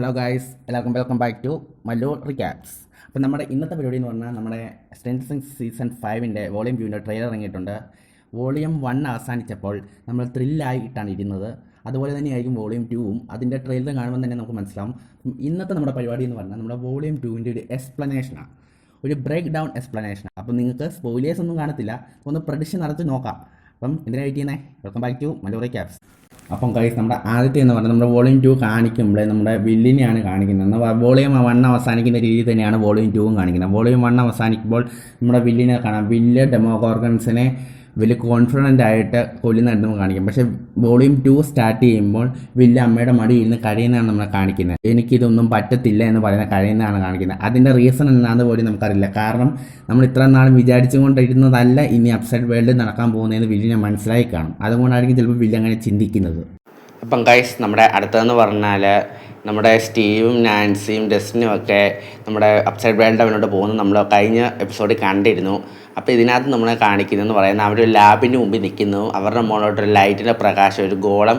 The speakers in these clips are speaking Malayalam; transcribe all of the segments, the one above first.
ഹലോ ഗായ്സ്, എല്ലാവർക്കും വെൽക്കം ബാക്ക് ടു മല്ലൂർ റിക്യാപ്സ്. അപ്പോൾ നമ്മുടെ ഇന്നത്തെ പരിപാടി എന്ന് പറഞ്ഞാൽ നമ്മുടെ സ്ട്രെൻജർ തിങ്സ് സീസൺ 5 വോളിയം 2 ട്രെയിലർ ഇറങ്ങിയിട്ടുണ്ട്. വോളിയം 1 അവസാനിച്ചപ്പോൾ നമ്മൾ ത്രില്ലായിട്ടാണ് ഇരുന്നത്. അതുപോലെ തന്നെയായിരിക്കും വോളിയം 2ഉം. അതിൻ്റെ ട്രെയിലർ കാണുമ്പോൾ തന്നെ നമുക്ക് മനസ്സിലാവും. ഇന്നത്തെ നമ്മുടെ പരിപാടി എന്ന് പറഞ്ഞാൽ നമ്മുടെ വോളിയം 2ൻ്റെ ഒരു എക്സ്പ്ലനേഷനാണ്, ഒരു ബ്രേക്ക് ഡൗൺ എക്സ്പ്ലനേഷനാണ്. അപ്പം നിങ്ങൾക്ക് സ്പോയിലേഴ്സ് ഒന്നും കാണത്തില്ല, ഒന്ന് പ്രഡിക്ഷൻ നടത്തി നോക്കാം. അപ്പം എന്തിനാ വെയിറ്റ് ചെയ്യുന്നത്? Welcome back to Mallur recaps. അപ്പം ഗൈസ്, നമ്മുടെ ആദ്യത്തെ എന്ന് പറഞ്ഞാൽ നമ്മുടെ വോളിയം 2 കാണിക്കുമ്പോൾ നമ്മുടെ വില്ലിനെയാണ് കാണിക്കുന്നത്. വോളിയം 1 അവസാനിക്കുന്ന രീതി തന്നെയാണ് വോളിയം 2ഉം കാണിക്കുന്നത്. വോളിയം 1 അവസാനിക്കുമ്പോൾ നമ്മുടെ വില്ലിനെ കാണാം. വില്ല് ഡെമോഗോർഗൻസിനെ വലിയ കോൺഫിഡൻ്റ് ആയിട്ട് കൊല്ലുന്നതായിട്ട് നമുക്ക് കാണിക്കും. പക്ഷേ വോളിയം 2 സ്റ്റാർട്ട് ചെയ്യുമ്പോൾ വില്ല് അമ്മയുടെ മടിയിൽ നിന്ന് കരയുന്നതാണ് നമ്മളെ കാണിക്കുന്നത്. എനിക്കിതൊന്നും പറ്റത്തില്ല എന്ന് പറയുന്ന കരയുന്നതാണ് കാണിക്കുന്നത്. അതിൻ്റെ റീസൺ എന്താണെന്ന് പോലും നമുക്കറിയില്ല. കാരണം നമ്മൾ ഇത്ര നാളും വിചാരിച്ചുകൊണ്ടിരുന്നതല്ല ഇനി അപ്സൈഡ് വേൾഡ് നടക്കാൻ പോകുന്നതെന്ന് വില്ലിനെ മനസ്സിലായി കാണും. അതുകൊണ്ടായിരിക്കും ചിലപ്പോൾ വില്ല് അങ്ങനെ ചിന്തിക്കുന്നത്. അപ്പം ഗൈസ്, നമ്മുടെ അടുത്തതെന്ന് പറഞ്ഞാൽ നമ്മുടെ സ്റ്റീവും നാൻസിയും ഡെസ്റ്റിനും ഒക്കെ നമ്മുടെ അപ്സൈഡ് വേൾഡ് അവനോട് പോകുന്നു. നമ്മൾ കഴിഞ്ഞ എപ്പിസോഡിൽ കണ്ടിരുന്നു. അപ്പോൾ ഇതിനകത്ത് നമ്മളെ കാണിക്കുന്നതെന്ന് പറയുന്നത് അവരൊരു ലാബിൻ്റെ മുമ്പിൽ നിൽക്കുന്നു. അവരുടെ മുകളിലോട്ടൊരു ലൈറ്റിൻ്റെ പ്രകാശം, ഒരു ഗോളം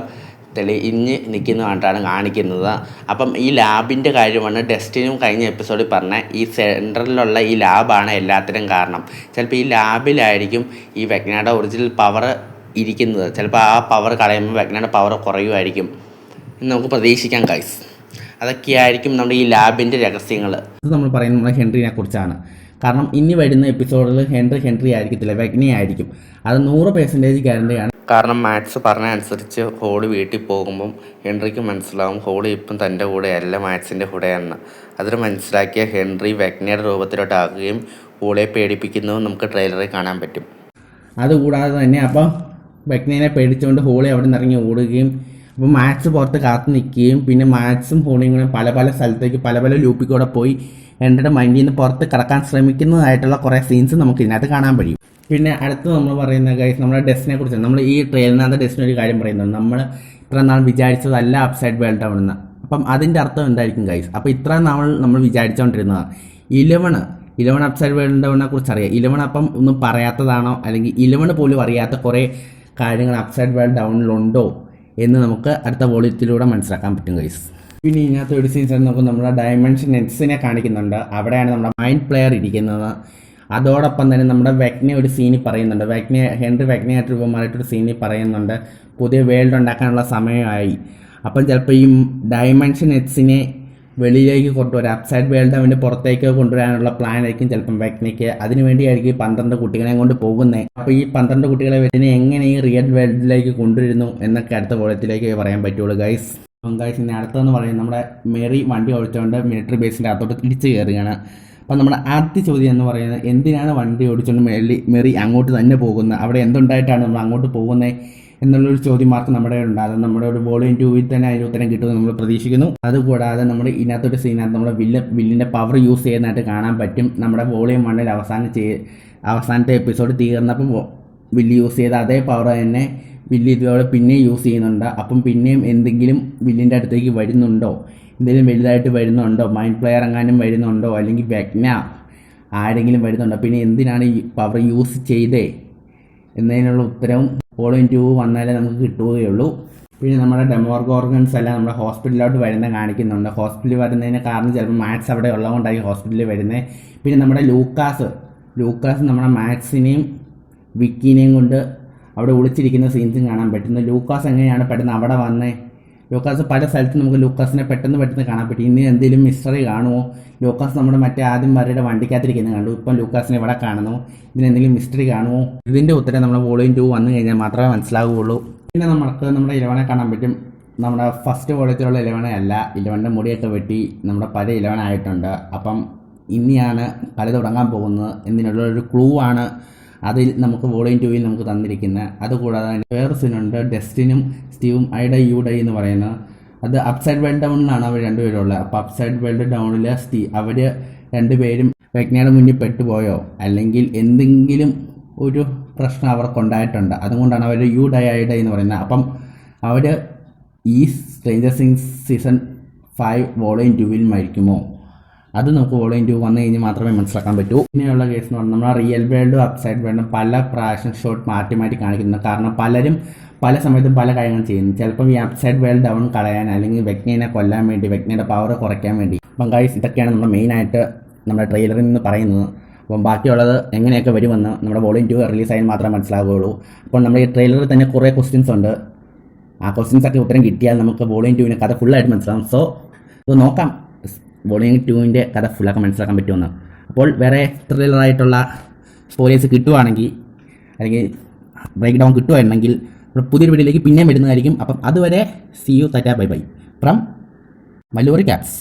തെളിഞ്ഞ് നിൽക്കുന്നതായിട്ടാണ് കാണിക്കുന്നത്. അപ്പം ഈ ലാബിൻ്റെ കാര്യമാണ് ഡെസ്റ്റിനും കഴിഞ്ഞ എപ്പിസോഡിൽ പറഞ്ഞ ഈ സെൻറ്ററിലുള്ള ഈ ലാബാണ് എല്ലാത്തിനും കാരണം. ചിലപ്പോൾ ഈ ലാബിലായിരിക്കും ഈ വെഗ്നയുടെ ഒറിജിനൽ പവർ ഇരിക്കുന്നത്. ചിലപ്പോൾ ആ പവർ കളയുമ്പോൾ വെഗ്നയുടെ പവർ കുറയുമായിരിക്കും എന്ന് നമുക്ക് പ്രതീക്ഷിക്കാം ഗൈസ്. അതൊക്കെയായിരിക്കും നമ്മുടെ ഈ ലാബിൻ്റെ രഹസ്യങ്ങൾ. ഇത് നമ്മൾ പറയുന്നത് നമ്മുടെ ഹെൻറിനെ കുറിച്ചാണ്. കാരണം ഇനി വരുന്ന എപ്പിസോഡിൽ ഹെൻറി ആയിരിക്കത്തില്ല, വെഗ്നി ആയിരിക്കും. അത് 100% ഗ്യാരണ്ടിയാണ്. കാരണം മാത്സ് പറഞ്ഞ അനുസരിച്ച് ഹോളി വീട്ടിൽ പോകുമ്പം ഹെൻറിക്ക് മനസ്സിലാവും ഹോളി ഇപ്പം തൻ്റെ കൂടെയല്ല, മാത്സിൻ്റെ കൂടെയാണ്. അതിന് മനസ്സിലാക്കിയ ഹെൻറി വെഗ്നിയുടെ രൂപത്തിലോട്ടാക്കുകയും ഹോളിയെ പേടിപ്പിക്കുന്നതും നമുക്ക് ട്രെയിലറിൽ കാണാൻ പറ്റും. അതുകൂടാതെ തന്നെ അപ്പം വെഗ്നിനെ പേടിച്ചുകൊണ്ട് ഹോളി അവിടെ നിന്ന് ഇറങ്ങി ഓടുകയും അപ്പോൾ മാത്സ് പുറത്ത് കാത്തു നിൽക്കുകയും പിന്നെ മാത്സും ഹോളിയും കൂടെ പല പല സ്ഥലത്തേക്ക് പല പല ലൂപ്പിൽ കൂടെ പോയി ഹെൻറിയുടെ മൈൻഡിൽ നിന്ന് പുറത്ത് കടക്കാൻ ശ്രമിക്കുന്നതായിട്ടുള്ള കുറേ സീൻസ് നമുക്ക് ഇതിനകത്ത് കാണാൻ കഴിയും. പിന്നെ അടുത്ത് നമ്മൾ പറയുന്ന ഗൈസ്, നമ്മുടെ ഡെസ്റ്റിനെ കുറിച്ച് നമ്മൾ ഈ ട്രെയിലിനകത്ത് ഡെസ്റ്റിന് ഒരു കാര്യം പറയുന്നുണ്ട്. നമ്മൾ ഇത്ര നാൾ വിചാരിച്ചതല്ല അപ്സൈഡ് വേൾഡ് ആവണമെന്ന്. അപ്പം അതിൻ്റെ അർത്ഥം എന്തായിരിക്കും ഗൈസ്? അപ്പോൾ ഇത്ര നാൾ നമ്മൾ വിചാരിച്ചുകൊണ്ടിരുന്നതാണ് 11 അപ്സൈഡ് വേൾഡിനെ കുറിച്ച് അറിയാം. 11 അപ്പം ഒന്നും പറയാത്തതാണോ, അല്ലെങ്കിൽ 11 പോലും അറിയാത്ത കുറേ കാര്യങ്ങൾ അപ്സൈഡ് വേൾഡ് ഡൗണിലുണ്ടോ എന്ന് നമുക്ക് അടുത്ത വോളിയത്തിലൂടെ മനസ്സിലാക്കാൻ പറ്റും ഗൈസ്. പിന്നെ ഇതിനകത്ത് ഒരു സീസൺ നമുക്ക് നമ്മുടെ ഡയമെൻഷൻ നെറ്റ്സിനെ കാണിക്കുന്നുണ്ട്. അവിടെയാണ് നമ്മുടെ മൈൻഡ് പ്ലെയർ ഇരിക്കുന്നത്. അതോടൊപ്പം തന്നെ നമ്മുടെ വെഗ്നെ ഒരു സീനിൽ പറയുന്നുണ്ട്. ഹെൻറി വെഗ്നയായിട്ട് രൂപമായിട്ടൊരു സീനിൽ പറയുന്നുണ്ട് പുതിയ വേൾഡ് ഉണ്ടാക്കാനുള്ള സമയമായി. അപ്പം ചിലപ്പോൾ ഈ ഡയമെൻഷൻ നെറ്റ്സിനെ വെളിയിലേക്ക് കൊണ്ടുവരാം, അപ്സൈഡ് വേൾഡ് അവൻ്റെ പുറത്തേക്ക് കൊണ്ടുവരാനുള്ള പ്ലാൻ ആയിരിക്കും ചിലപ്പം വെഗ്നയ്ക്ക്. അതിനുവേണ്ടിയായിരിക്കും ഈ 12 കുട്ടികളെ കൊണ്ട് പോകുന്നത്. അപ്പോൾ ഈ 12 കുട്ടികളെ ഇതിനെ എങ്ങനെ ഈ റിയൽ വേൾഡിലേക്ക് കൊണ്ടുവരുന്നു എന്നൊക്കെ അടുത്ത വോളത്തിലേക്ക് പറയാൻ പറ്റുള്ളൂ ഗൈസ്. ഇനി അടുത്തതെന്ന് പറയുന്നത് നമ്മുടെ മെറി വണ്ടി ഓടിച്ചുകൊണ്ട് മിലിറ്ററി ബേസിൻ്റെ അകത്തോട്ട് തിരിച്ചു കയറുകയാണ്. അപ്പം നമ്മുടെ ആദ്യ ചോദ്യം എന്ന് പറയുന്നത്, എന്തിനാണ് വണ്ടി ഓടിച്ചുകൊണ്ട് മെറി അങ്ങോട്ട് തന്നെ പോകുന്നത്? അവിടെ എന്തുണ്ടായിട്ടാണ് നമ്മൾ അങ്ങോട്ട് പോകുന്നത് എന്നുള്ളൊരു ചോദ്യം മാർക്ക് നമ്മുടെ ഉണ്ടാകും. നമ്മുടെ ഒരു വോളിയം 2 തന്നെ അതിന് ഉത്തരം കിട്ടുമെന്ന് നമ്മൾ പ്രതീക്ഷിക്കുന്നു. അതുകൂടാതെ നമ്മൾ ഇതിനകത്തൊരു സീനകത്ത് നമ്മുടെ വില്ലിൻ്റെ പവർ യൂസ് ചെയ്യുന്നതായിട്ട് കാണാൻ പറ്റും. നമ്മുടെ വോളിയം 1 അവസാനത്തെ എപ്പിസോഡ് തീർന്നപ്പം വില്ല് യൂസ് ചെയ്ത അതേ പവർ തന്നെ വില്ല് ഇതോടെ പിന്നെയും യൂസ് ചെയ്യുന്നുണ്ട്. അപ്പം പിന്നെയും എന്തെങ്കിലും വില്ലിൻ്റെ അടുത്തേക്ക് വരുന്നുണ്ടോ, എന്തെങ്കിലും വലുതായിട്ട് വരുന്നുണ്ടോ, മൈൻഡ് പ്ലെയർ എങ്ങാനും വരുന്നുണ്ടോ, അല്ലെങ്കിൽ വെഗ്ന ആരെങ്കിലും വരുന്നുണ്ടോ, പിന്നെ എന്തിനാണ് ഈ പവർ യൂസ് ചെയ്തേ എന്നതിനുള്ള ഉത്തരവും വോളിയം 2 വന്നാലേ നമുക്ക് കിട്ടുകയുള്ളൂ. പിന്നെ നമ്മുടെ ഡെമോഗോർഗൻസ് എല്ലാം നമ്മുടെ ഹോസ്പിറ്റലിലോട്ട് വരുന്നത് കാണിക്കുന്നുണ്ട്. ഹോസ്പിറ്റലിൽ വരുന്നതിന് കാരണം ചിലപ്പോൾ മാത്സ് അവിടെ ഉള്ളതുകൊണ്ടായിരിക്കും ഹോസ്പിറ്റലിൽ വരുന്നത്. പിന്നെ നമ്മുടെ ലൂക്കാസ് നമ്മുടെ മാത്സിനെയും വിക്കിനെയും കൊണ്ട് അവിടെ ഒളിച്ചിരിക്കുന്ന സീൻസും കാണാൻ പറ്റുന്നു. ലൂക്കാസ് എങ്ങനെയാണ് പെട്ടെന്ന് അവിടെ വന്നത്? ലൂക്കാസ് പല സ്ഥലത്തും നമുക്ക് ലൂക്കാസിനെ പെട്ടെന്ന് കാണാൻ പറ്റും. ഇനി എന്തെങ്കിലും മിസ്റ്ററി കാണുമോ? ലൂക്കാസ് നമ്മുടെ മറ്റേ ആദ്യം വരയുടെ വണ്ടിക്കകത്തിരിക്കുന്നത് കണ്ടു, ഇപ്പം ലൂക്കാസിനെ ഇവിടെ കാണുന്നു. ഇതിനെന്തെങ്കിലും മിസ്റ്ററി കാണുമോ? ഇതിൻ്റെ ഉത്തരം നമ്മുടെ വോളിയം 2 വന്നു കഴിഞ്ഞാൽ മാത്രമേ മനസ്സിലാവുകയുള്ളൂ. പിന്നെ നമുക്ക് നമ്മുടെ 11 കാണാൻ പറ്റും. നമ്മുടെ ഫസ്റ്റ് വോളിയത്തിലുള്ള 11 അല്ല, 11 മുടിയൊക്കെ വെട്ടി നമ്മുടെ പഴയ 11 ആയിട്ടുണ്ട്. അപ്പം ഇനിയാണ് കളി തുടങ്ങാൻ പോകുന്നത് എന്നുള്ള ക്ലൂ ആണ് അതിൽ നമുക്ക് വോളിയം 2 നമുക്ക് തന്നിരിക്കുന്നത്. അതുകൂടാതെ വേറെ സീനുണ്ട്, ഡെസ്റ്റിനും സ്റ്റീവും ഐഡ യൂഡൈ എന്ന് പറയുന്നത്. അത് അപ്സൈഡ് വേൾഡ് ഡൗണിലാണ് അവർ രണ്ടുപേരും ഉള്ളത്. അപ്പോൾ അപ്സൈഡ് വേൾഡ് ഡൗണിൽ അവർ രണ്ടുപേരും വെഗ്നയുടെ മുന്നിൽ പെട്ടുപോയോ, അല്ലെങ്കിൽ എന്തെങ്കിലും ഒരു പ്രശ്നം അവർക്കുണ്ടായിട്ടുണ്ട്, അതുകൊണ്ടാണ് അവർ യൂഡൈ ഐഡ എന്ന് പറയുന്നത്. അപ്പം അവർ ഈ സ്ട്രേഞ്ചർ തിങ്സ് സീസൺ 5 വോളിയം 2 മരിക്കുമോ? അത് നമുക്ക് വോളിയം 2 വന്നു കഴിഞ്ഞാൽ മാത്രമേ മനസ്സിലാക്കാൻ പറ്റൂ. പിന്നെയുള്ള കേസ് എന്ന് പറഞ്ഞാൽ നമ്മുടെ റിയൽ വേൾഡും അപ്സൈഡ് വേൾഡും പല പ്രാവശ്യം ഷോട്ട് മാറ്റി കാണിക്കുന്നുണ്ട്. കാരണം പലരും പല സമയത്തും പല കാര്യങ്ങൾ ചെയ്യുന്നു. ചിലപ്പം ഈ അപ്സൈഡ് വേൾഡ് ഡൗൺ കളയാൻ, അല്ലെങ്കിൽ വെഗ്നയെ കൊല്ലാൻ വേണ്ടി, വെഗ്നയുടെ പവർ കുറയ്ക്കാൻ വേണ്ടി. അപ്പം ഗൈസ് ഇതൊക്കെയാണ് നമ്മുടെ മെയിനായിട്ട് നമ്മുടെ ട്രെയിലറിൽ നിന്ന് പറയുന്നത്. അപ്പം ബാക്കിയുള്ളത് എങ്ങനെയൊക്കെ വരുമെന്ന് നമ്മുടെ വോളിയം 2 റിലീസായാൽ മാത്രമേ മനസ്സിലാവുകയുള്ളൂ. അപ്പോൾ നമ്മുടെ ഈ ട്രെയിലറിൽ തന്നെ കുറേ ക്വസ്റ്റ്യൻസ് ഉണ്ട്. ആ ക്വസ്റ്റ്യൻസൊക്കെ ഉത്തരം കിട്ടിയാൽ നമുക്ക് വോളിയം 2 കഥ ഫുള്ളായിട്ട് മനസ്സിലാവും. സോ നോക്കാം വോളിയം 2 കഥ ഫുള്ളൊക്കെ മനസ്സിലാക്കാൻ പറ്റുമെന്ന്. അപ്പോൾ വേറെ ത്രില്ലറായിട്ടുള്ള സ്റ്റോറീസ് കിട്ടുവാണെങ്കിൽ, അല്ലെങ്കിൽ ബ്രേക്ക് ഡൗൺ കിട്ടുവായിരുന്നെങ്കിൽ പുതിയൊരു വീഡിയോയിലേക്ക് പിന്നെയും വരുന്നതായിരിക്കും. അപ്പം അതുവരെ see you, tata, bye bye from Vallur caps.